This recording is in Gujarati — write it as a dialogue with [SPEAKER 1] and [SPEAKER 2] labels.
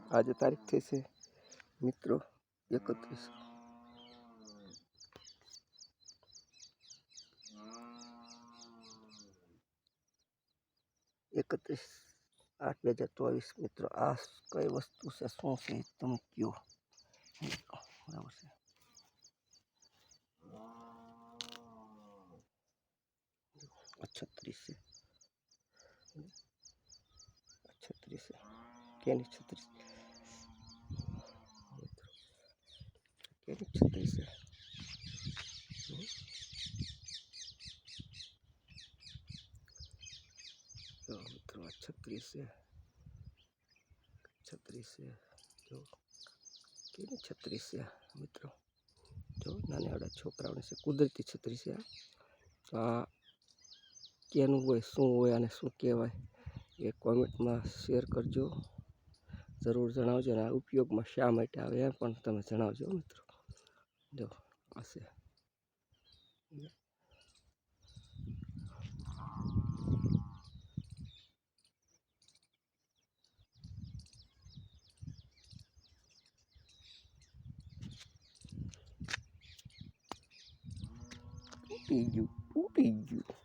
[SPEAKER 1] આજે તારીખ થઈ છે મિત્રો 31 8/2024 મિત્રો આ કઈ વસ્તુ છે શું છે તમે કયો બરાબર છે છત્રીસ છે છત્રીસ છે કેની છત્રીસ કેની છત્રીસ છે મિત્રો 36 છે 36 છે જો કેની 36 છે મિત્રો જો નાના આવડા છોકરાઓને છે કુદરતી 36 છે આ કેનું હોય શું હોય અને શું કહેવાય એ કોમેન્ટમાં શેર કરજો જરૂર જણાવજો અને આ ઉપયોગમાં શા માટે આવે એ પણ તમે જણાવજો મિત્રો જો હશે તૂટી ગયું